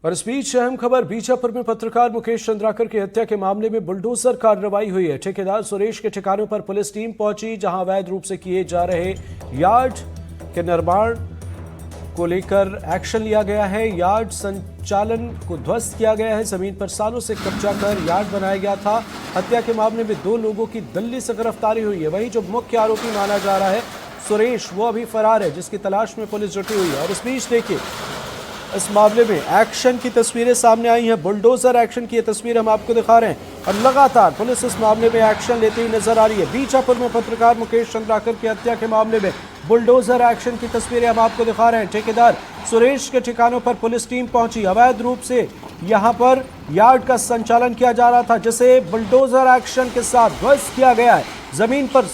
और इस बीच अहम खबर, बीजापुर में पत्रकार मुकेश चंद्राकर की हत्या के मामले में बुलडोजर कार्रवाई हुई है। ठेकेदार सुरेश के ठिकानों पर पुलिस टीम पहुंची, जहां अवैध रूप से किए जा रहे यार्ड के निर्माण को लेकर एक्शन लिया गया है। यार्ड संचालन को ध्वस्त किया गया है। जमीन पर सालों से कब्जा कर यार्ड बनाया गया था। हत्या के मामले में 2 लोगों की दिल्ली से गिरफ्तारी हुई है। वहीं जो मुख्य आरोपी माना जा रहा है सुरेश, वो अभी फरार है, जिसकी तलाश में पुलिस जुटी हुई है। और इस बीच देखिए, इस मामले में एक्शन की तस्वीरें सामने आई हैं। बुलडोजर एक्शन की ये तस्वीर हम आपको दिखा रहे हैं और लगातार पुलिस इस मामले में एक्शन लेती हुई नजर आ रही है। बीजापुर में पत्रकार मुकेश चंद्राकर की हत्या के मामले में बुलडोजर एक्शन की तस्वीरें हम आपको दिखा रहे हैं। ठेकेदार सुरेश के ठिकानों पर पुलिस टीम पहुंची। अवैध रूप से यहां पर यार्ड का संचालन किया जा रहा था, जिसे बुलडोजर एक्शन के साथ ध्वस्त किया गया है। जमीन पर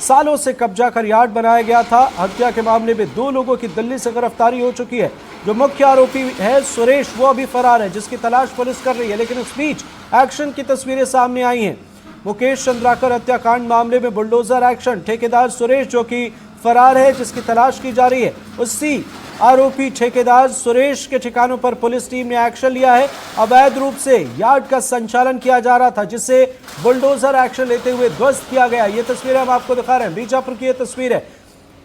सालों से कब्जा कर यार्ड बनाया गया था। हत्या के मामले में 2 लोगों की दिल्ली से गिरफ्तारी हो चुकी है। जो मुख्य आरोपी है सुरेश, वो अभी फरार है, जिसकी तलाश पुलिस कर रही है। लेकिन इस बीच एक्शन की तस्वीरें सामने आई हैं। मुकेश चंद्राकर हत्याकांड मामले में बुलडोजर एक्शन। ठेकेदार सुरेश जो कि फरार है, जिसकी तलाश की जा रही है, उसी आरोपी ठेकेदार सुरेश के ठिकानों पर पुलिस टीम ने एक्शन लिया है। अवैध रूप से यार्ड का संचालन किया जा रहा था, जिसे बुलडोजर एक्शन लेते हुए ध्वस्त किया गया। ये तस्वीरें हम आपको दिखा रहे हैं। बीजापुर की ये तस्वीर है।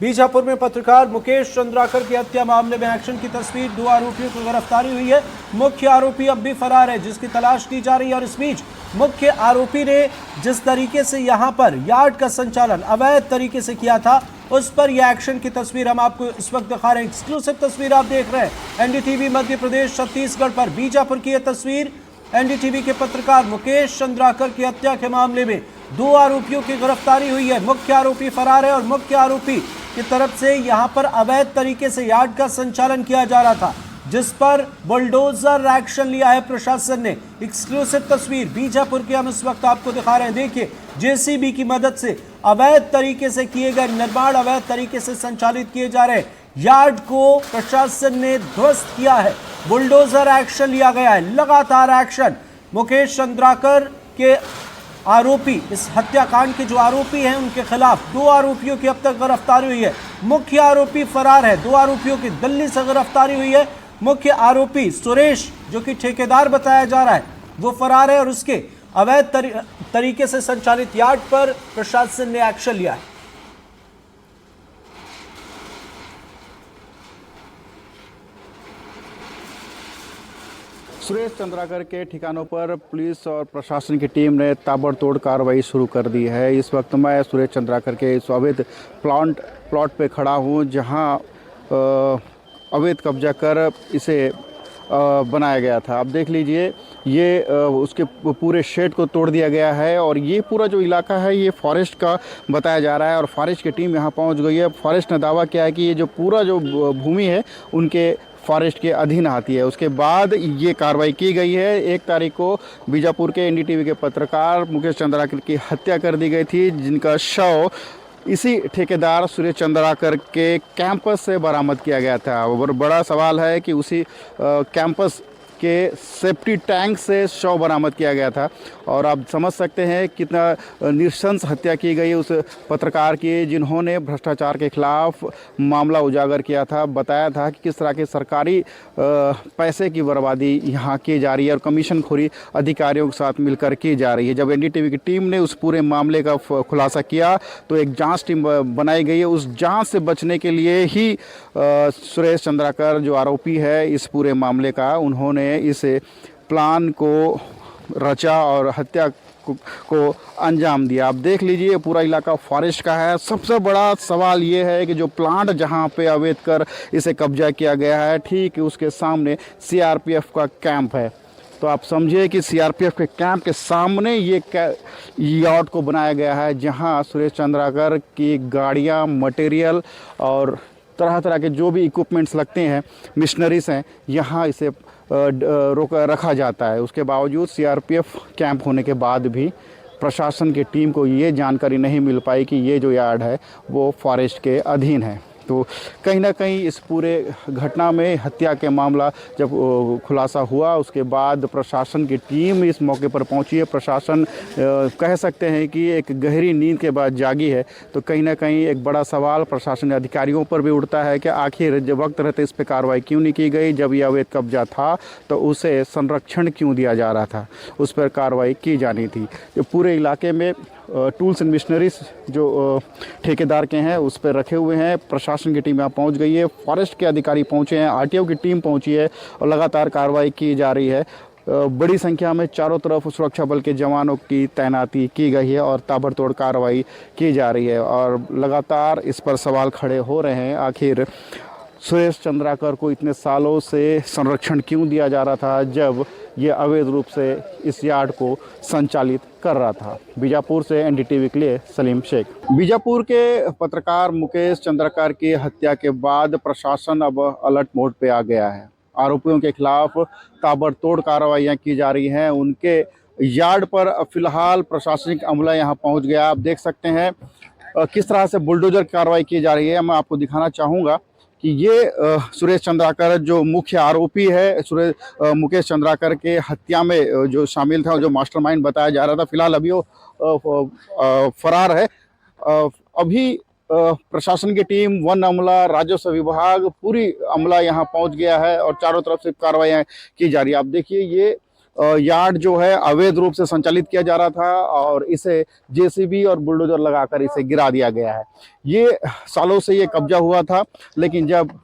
बीजापुर में पत्रकार मुकेश चंद्राकर की हत्या मामले में एक्शन की तस्वीर। 2 आरोपियों को गिरफ्तारी हुई है। मुख्य आरोपी अब भी फरार है, जिसकी तलाश की जा रही है। और इस बीच मुख्य आरोपी ने जिस तरीके से यहां पर यार्ड का संचालन अवैध तरीके से किया था, उस पर यह एक्शन की तस्वीर हम आपको इस वक्त दिखा रहे हैं। एक्सक्लूसिव तस्वीर आप देख रहे हैं एनडीटीवी मध्य प्रदेश छत्तीसगढ़ पर। बीजापुर की यह तस्वीर, एनडीटीवी के पत्रकार मुकेश चंद्राकर की हत्या के मामले में 2 आरोपियों की गिरफ्तारी हुई है। मुख्य आरोपी फरार है और मुख्य आरोपी की तरफ से यहां पर अवैध तरीके से यार्ड का संचालन किया जा रहा था, जिस पर बुलडोजर एक्शन लिया है प्रशासन ने। एक्सक्लूसिव तस्वीर बीजापुर की हम इस वक्त आपको दिखा रहे हैं। देखिए, जेसीबी की मदद से अवैध तरीके से किए गए निर्माण, अवैध तरीके से संचालित किए जा रहे यार्ड को प्रशासन ने ध्वस्त किया है। बुलडोजर एक्शन लिया गया है। लगातार एक्शन। मुकेश चंद्राकर के आरोपी, इस हत्याकांड के जो आरोपी हैं, उनके खिलाफ 2 आरोपियों की अब तक गिरफ्तारी हुई है। मुख्य आरोपी फरार है। 2 आरोपियों की दिल्ली से गिरफ्तारी हुई है। मुख्य आरोपी सुरेश, जो कि ठेकेदार बताया जा रहा है, वो फरार है और उसके अवैध तरीके से संचालित यार्ड पर प्रशासन ने एक्शन लिया है। सुरेश चंद्राकर के ठिकानों पर पुलिस और प्रशासन की टीम ने ताबड़तोड़ कार्रवाई शुरू कर दी है। इस वक्त मैं सुरेश चंद्राकर के इस अवैध प्लॉट पे खड़ा हूँ, जहाँ अवैध कब्जा कर इसे बनाया गया था। आप देख लीजिए, ये उसके पूरे शेड को तोड़ दिया गया है और ये पूरा जो इलाका है ये फॉरेस्ट का बताया जा रहा है और फॉरेस्ट की टीम यहाँ पहुँच गई है। फॉरेस्ट ने दावा किया है कि ये जो पूरा जो भूमि है उनके फॉरेस्ट के अधीन आती है। उसके बाद ये कार्रवाई की गई है। 1 तारीख को बीजापुर के एनडीटीवी के पत्रकार मुकेश चंद्राकर की हत्या कर दी गई थी, जिनका शव इसी ठेकेदार सुरेश चंद्राकर के कैंपस से बरामद किया गया था। और बड़ा सवाल है कि उसी कैंपस के सेफ्टी टैंक से शव बरामद किया गया था और आप समझ सकते हैं कितना नृशंस हत्या की गई उस पत्रकार की, जिन्होंने भ्रष्टाचार के खिलाफ मामला उजागर किया था। बताया था कि किस तरह के सरकारी पैसे की बर्बादी यहाँ की जा रही है और कमीशनखोरी अधिकारियों के साथ मिलकर की जा रही है। जब एनडीटीवी की टीम ने उस पूरे मामले का खुलासा किया तो एक जांच टीम बनाई गई है। उस जांच से बचने के लिए ही सुरेश चंद्राकर जो आरोपी है इस पूरे मामले का, उन्होंने इस प्लान को रचा और हत्या को अंजाम दिया। आप देख लीजिए, पूरा इलाका फॉरेस्ट का है। सबसे बड़ा सवाल ये है कि जो प्लांट जहां पे अवैध कर इसे कब्जा किया गया है, ठीक उसके सामने सीआरपीएफ का कैंप है। तो आप समझिए कि सीआरपीएफ के कैंप के सामने ये यार्ड को बनाया गया है, जहां सुरेश चंद्राकर की गाड़ियां, मटेरियल और तरह तरह के जो भी इक्विपमेंट्स लगते हैं, मशीनरीज हैं, यहाँ इसे रखा जाता है। उसके बावजूद सीआरपीएफ कैंप होने के बाद भी प्रशासन की टीम को ये जानकारी नहीं मिल पाई कि ये जो यार्ड है वो फॉरेस्ट के अधीन है। तो कहीं ना कहीं इस पूरे घटना में हत्या के मामला जब खुलासा हुआ उसके बाद प्रशासन की टीम इस मौके पर पहुंची है। प्रशासन कह सकते हैं कि एक गहरी नींद के बाद जागी है। तो कहीं ना कहीं एक बड़ा सवाल प्रशासन अधिकारियों पर भी उठता है कि आखिर जब वक्त रहते इस पर कार्रवाई क्यों नहीं की गई, जब यह अवैध कब्जा था तो उसे संरक्षण क्यों दिया जा रहा था, उस पर कार्रवाई की जानी थी। जो पूरे इलाके में टूल्स एंड मशीनरीज जो ठेकेदार के हैं उस पर रखे हुए हैं। प्रशासन की टीम यहाँ पहुंच गई है, फॉरेस्ट के अधिकारी पहुंचे हैं, आरटीओ की टीम पहुंची है और लगातार कार्रवाई की जा रही है। बड़ी संख्या में चारों तरफ सुरक्षा बल के जवानों की तैनाती की गई है और ताबड़तोड़ कार्रवाई की जा रही है। और लगातार इस पर सवाल खड़े हो रहे हैं, आखिर सुरेश चंद्राकर को इतने सालों से संरक्षण क्यों दिया जा रहा था जब ये अवैध रूप से इस यार्ड को संचालित कर रहा था। बीजापुर से एनडीटीवी के लिए सलीम शेख। बीजापुर के पत्रकार मुकेश चंद्राकर की हत्या के बाद प्रशासन अब अलर्ट मोड पे आ गया है। आरोपियों के खिलाफ ताबड़तोड़ कार्रवाइयाँ की जा रही हैं। उनके यार्ड पर फिलहाल प्रशासनिक अमला यहाँ पहुँच गया। आप देख सकते हैं किस तरह से बुलडोजर कार्रवाई की जा रही है। मैं आपको दिखाना चाहूँगा कि ये सुरेश चंद्राकर जो मुख्य आरोपी है, मुकेश चंद्राकर के हत्या में जो शामिल था, जो मास्टरमाइंड बताया जा रहा था, फिलहाल अभी वो फरार है। अभी प्रशासन की टीम, वन अमला, राजस्व विभाग, पूरी अमला यहाँ पहुँच गया है और चारों तरफ से कार्रवाइयाँ की जा रही है। आप देखिए ये यार्ड जो है अवैध रूप से संचालित किया जा रहा था और इसे जेसीबी और बुलडोजर लगाकर इसे गिरा दिया गया है। ये सालों से ये कब्जा हुआ था, लेकिन जब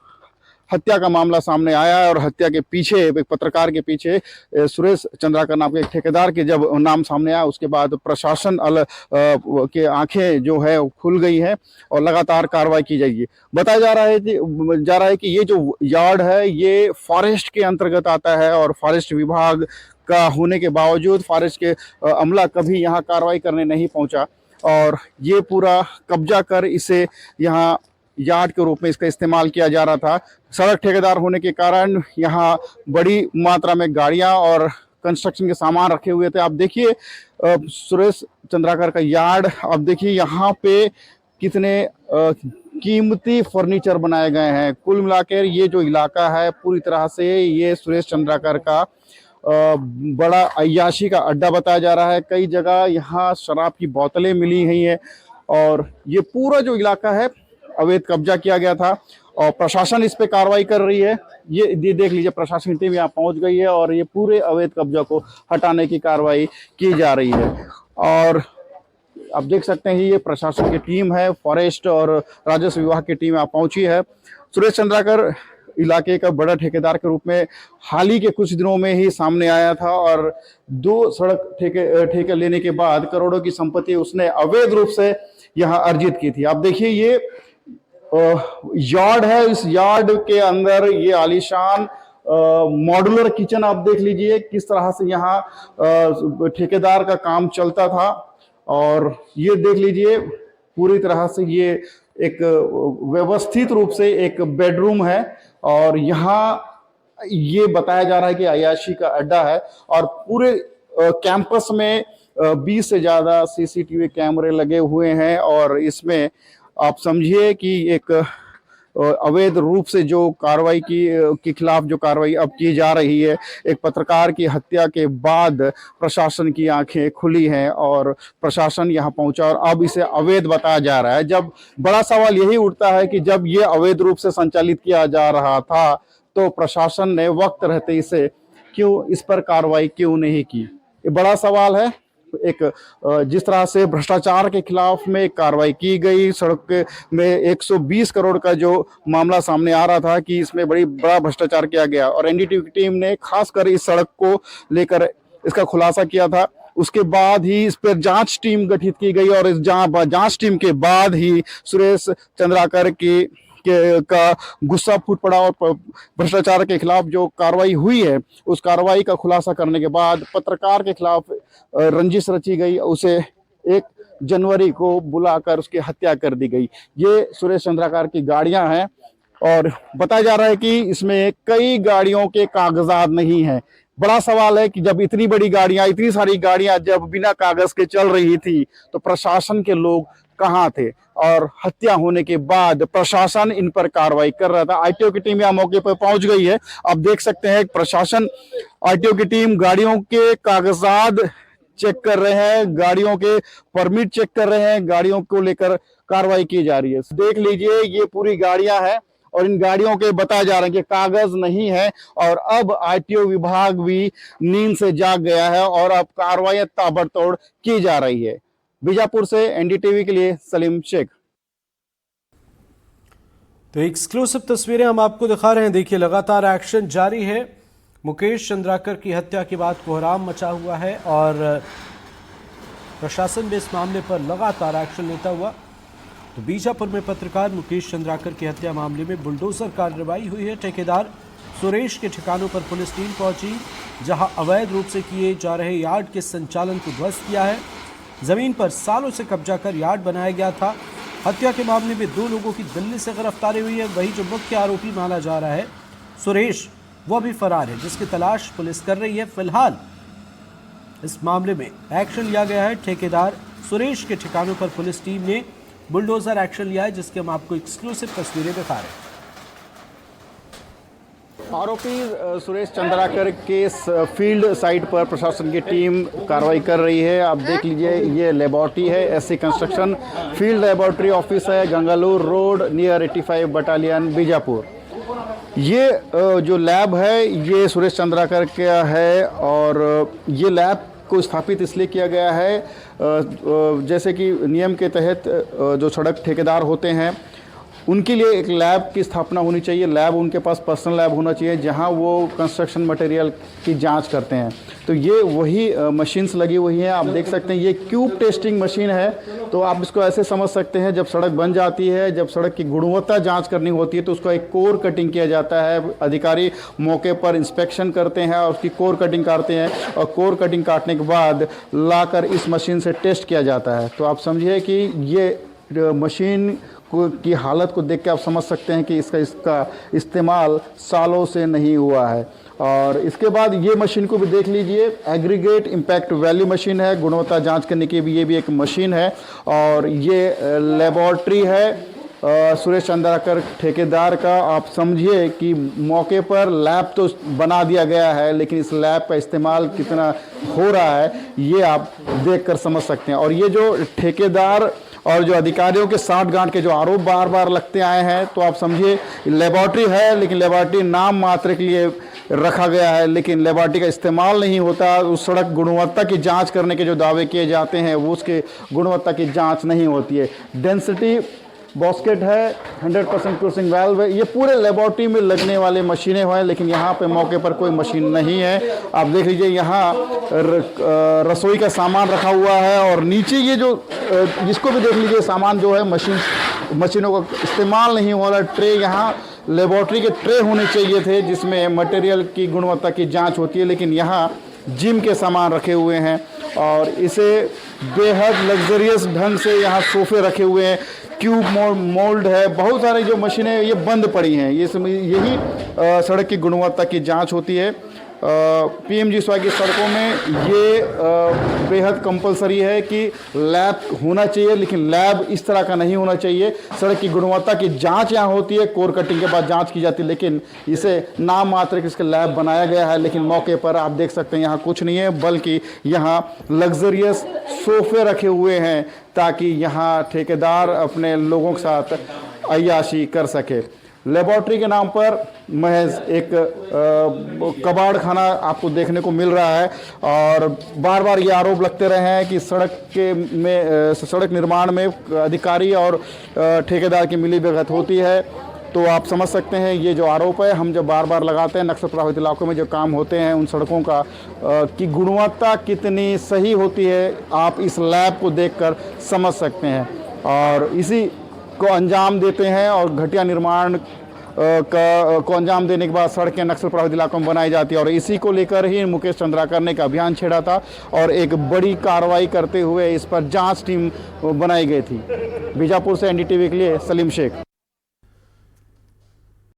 हत्या का मामला सामने आया और हत्या के पीछे एक पत्रकार के पीछे सुरेश चंद्राकर नाम के एक ठेकेदार के जब नाम सामने आया, उसके बाद प्रशासन के आंखें जो है खुल गई हैं और लगातार कार्रवाई की जाएगी। बताया जा रहा है कि ये जो यार्ड है ये फॉरेस्ट के अंतर्गत आता है और फॉरेस्ट विभाग का होने के बावजूद फॉरेस्ट के अमला कभी यहाँ कार्रवाई करने नहीं पहुँचा और ये पूरा कब्जा कर इसे यहाँ यार्ड के रूप में इसका इस्तेमाल किया जा रहा था। सड़क ठेकेदार होने के कारण यहाँ बड़ी मात्रा में गाड़ियाँ और कंस्ट्रक्शन के सामान रखे हुए थे। आप देखिए सुरेश चंद्राकर का यार्ड, आप देखिए यहाँ पे कितने कीमती फर्नीचर बनाए गए हैं। कुल मिलाकर ये जो इलाका है पूरी तरह से ये सुरेश चंद्राकर का बड़ा अय्याशी का अड्डा बताया जा रहा है। कई जगह यहाँ शराब की बोतलें मिली हुई हैं और ये पूरा जो इलाका है अवैध कब्जा किया गया था और प्रशासन इस पे कार्रवाई कर रही है। ये देख लीजिए प्रशासन की टीम यहाँ पहुँच गई है और ये पूरे अवैध कब्जा को हटाने की कार्रवाई की जा रही है। और आप देख सकते हैं ये प्रशासन की टीम है, फॉरेस्ट और राजस्व विभाग की टीम यहाँ पहुँची है। सुरेश चंद्राकर इलाके का बड़ा ठेकेदार के रूप में हाल ही के कुछ दिनों में ही सामने आया था और 2 सड़क ठेके लेने के बाद करोड़ों की संपत्ति उसने अवैध रूप से यहाँ अर्जित की थी। आप देखिए ये यार्ड है, इस यार्ड के अंदर ये आलीशान मॉड्यूलर किचन आप देख लीजिए किस तरह से यहाँ ठेकेदार का काम चलता था। और ये देख लीजिए पूरी तरह से ये एक व्यवस्थित रूप से एक बेडरूम है और यहाँ ये बताया जा रहा है कि अय्याशी का अड्डा है और पूरे कैंपस में 20 से ज़्यादा सीसीटीवी कैमरे लगे हुए हैं और इसमें आप समझिए कि एक अवैध रूप से जो कार्रवाई के खिलाफ जो कार्रवाई अब की जा रही है, एक पत्रकार की हत्या के बाद प्रशासन की आंखें खुली हैं और प्रशासन यहां पहुंचा और अब इसे अवैध बताया जा रहा है। जब बड़ा सवाल यही उठता है कि जब ये अवैध रूप से संचालित किया जा रहा था तो प्रशासन ने वक्त रहते इसे क्यों इस पर कार्रवाई क्यों नहीं की, ये बड़ा सवाल है। एक जिस तरह से भ्रष्टाचार के खिलाफ में कार्रवाई की गई, सड़क में 120 करोड़ का जो मामला सामने आ रहा था कि इसमें बड़ा भ्रष्टाचार किया गया और एनडीटीवी की टीम ने खासकर इस सड़क को लेकर इसका खुलासा किया था। उसके बाद ही इस पर जांच टीम गठित की गई और इस जांच टीम के बाद ही सुरेश चंद्राकर का गुस्सा फूट पड़ा और भ्रष्टाचार के खिलाफ जो कार्रवाई हुई है उस कार्रवाई का खुलासा करने के बाद पत्रकार के खिलाफ रंजिश रची गई, उसे 1 जनवरी को बुलाकर उसकी हत्या कर दी गई। ये सुरेश चंद्राकर की गाड़ियां हैं और बताया जा रहा है कि इसमें कई गाड़ियों के कागजात नहीं हैं। बड़ा सवाल है कि जब इतनी बड़ी गाड़ियां, इतनी सारी गाड़ियां जब बिना कागज के चल रही थी तो प्रशासन के लोग कहाँ थे और हत्या होने के बाद प्रशासन इन पर कार्रवाई कर रहा था। आईटीओ की टीम यहाँ मौके पर पहुंच गई है। आप देख सकते हैं प्रशासन, आईटीओ की टीम गाड़ियों के कागजात चेक कर रहे हैं, गाड़ियों के परमिट चेक कर रहे हैं, गाड़ियों को लेकर कार्रवाई की जा रही है। देख लीजिए ये पूरी गाड़ियां हैं और इन गाड़ियों के बताया जा रहा है कि कागज नहीं है और अब आईटीओ विभाग भी नींद से जाग गया है और अब कार्रवाई ताबड़तोड़ की जा रही है। बीजापुर से एनडीटीवी के लिए सलीम शेख। तो एक्सक्लूसिव तस्वीरें हम आपको दिखा रहे हैं। देखिए लगातार एक्शन जारी है। मुकेश चंद्राकर की हत्या के बाद कोहराम मचा हुआ है और प्रशासन भी इस मामले पर लगातार एक्शन लेता हुआ। तो बीजापुर में पत्रकार मुकेश चंद्राकर की हत्या मामले में बुलडोजर कार्रवाई हुई है। ठेकेदार सुरेश के ठिकानों पर पुलिस टीम पहुंची, जहां अवैध रूप से किए जा रहे यार्ड के संचालन को ध्वस्त किया है। जमीन पर सालों से कब्जा कर यार्ड बनाया गया था। हत्या के मामले में 2 लोगों की दिल्ली से गिरफ्तारी हुई है। वही जो मुख्य आरोपी माना जा रहा है सुरेश, वो भी फरार है, जिसकी तलाश पुलिस कर रही है। फिलहाल इस मामले में एक्शन लिया गया है। ठेकेदार सुरेश के ठिकानों पर पुलिस टीम ने बुलडोजर एक्शन लिया है, जिसके हम आपको एक्सक्लूसिव तस्वीरें दिखा रहे हैं। आरोपी सुरेश चंद्राकर के फील्ड साइट पर प्रशासन की टीम कार्रवाई कर रही है। आप देख लीजिए ये लेबोरेटरी है, SC construction field laboratory office है, Gangalur road near 85 battalion Bijapur. ये जो लैब है ये सुरेश चंद्राकर का है और ये लैब को स्थापित इसलिए किया गया है जैसे कि नियम के तहत जो सड़क ठेकेदार होते हैं उनके लिए एक लैब की स्थापना होनी चाहिए। लैब उनके पास पर्सनल लैब होना चाहिए जहां वो कंस्ट्रक्शन मटेरियल की जांच करते हैं। तो ये वही मशीन्स लगी हुई हैं। आप देख सकते हैं ये क्यूब टेस्टिंग मशीन है। तो आप इसको ऐसे समझ सकते हैं, जब सड़क बन जाती है, जब सड़क की गुणवत्ता जांच करनी होती है तो उसका एक कोर कटिंग किया जाता है। अधिकारी मौके पर इंस्पेक्शन करते हैं और उसकी कोर कटिंग काटते हैं और कोर कटिंग काटने के बाद लाकर इस मशीन से टेस्ट किया जाता है। तो आप समझिए कि ये मशीन की हालत को देख के आप समझ सकते हैं कि इसका इस्तेमाल सालों से नहीं हुआ है। और इसके बाद ये मशीन को भी देख लीजिए, एग्रीगेट इम्पैक्ट वैल्यू मशीन है, गुणवत्ता जांच करने की भी ये भी एक मशीन है। और ये लेबोरेटरी है सुरेश चंद्राकर ठेकेदार का। आप समझिए कि मौके पर लैब तो बना दिया गया है, लेकिन इस लैब का इस्तेमाल कितना हो रहा है ये आप देखकर समझ सकते हैं। और ये जो ठेकेदार और जो अधिकारियों के साठ गांठ के जो आरोप बार बार लगते आए हैं, तो आप समझिए लेबोरेटरी है, लेकिन लेबोरेटरी नाम मात्र के लिए रखा गया है, लेकिन लेबोरेटरी का इस्तेमाल नहीं होता। उस सड़क गुणवत्ता की जांच करने के जो दावे किए जाते हैं वो उसके गुणवत्ता की जांच नहीं होती है। डेंसिटी बॉस्केट है, 100% क्रूसिंग वाल्व है। ये पूरे लेबोरेटरी में लगने वाले मशीनें हैं, लेकिन यहाँ पे मौके पर कोई मशीन नहीं है। आप देख लीजिए यहाँ रसोई का सामान रखा हुआ है और नीचे ये जो जिसको भी देख लीजिए सामान जो है मशीनों का इस्तेमाल नहीं हो रहा। ट्रे यहाँ लेबोरेटरी के ट्रे होने चाहिए थे जिसमें मटेरियल की गुणवत्ता की जाँच होती है, लेकिन यहाँ जिम के सामान रखे हुए हैं और इसे बेहद लग्जरियस ढंग से यहाँ सोफे रखे हुए हैं। क्यूब मोल्ड है, बहुत सारी जो मशीनें ये बंद पड़ी हैं। यही सड़क की गुणवत्ता की जांच होती है। पीएमजीएसवाई की सड़कों में ये बेहद कंपलसरी है कि लैब होना चाहिए, लेकिन लैब इस तरह का नहीं होना चाहिए। सड़क की गुणवत्ता की जांच यहाँ होती है, कोर कटिंग के बाद जांच की जाती है, लेकिन इसे नाम मात्र के इसका लैब बनाया गया है। लेकिन मौके पर आप देख सकते हैं यहाँ कुछ नहीं है, बल्कि यहाँ लग्जरियस सोफे रखे हुए हैं ताकि यहाँ ठेकेदार अपने लोगों के साथ अय्याशी कर सके। लेबोरेटरी के नाम पर महज एक कबाड़ खाना आपको देखने को मिल रहा है और बार बार ये आरोप लगते रहे हैं कि सड़क निर्माण में अधिकारी और ठेकेदार की मिलीभगत होती है। तो आप समझ सकते हैं ये जो आरोप है हम जब बार बार लगाते हैं, नक्सल प्रभावित इलाकों में जो काम होते हैं उन सड़कों का की गुणवत्ता कितनी सही होती है, आप इस लैब को देखकर समझ सकते हैं। और इसी को अंजाम देते हैं और घटिया निर्माण को अंजाम देने के बाद सड़कें नक्सल प्रभावित इलाकों में बनाई जाती है। और इसी को लेकर ही मुकेश चंद्राकर ने एक अभियान छेड़ा था और एक बड़ी कार्रवाई करते हुए इस पर जांच टीम बनाई गई थी। बीजापुर से एनडीटीवी के लिए सलीम शेख।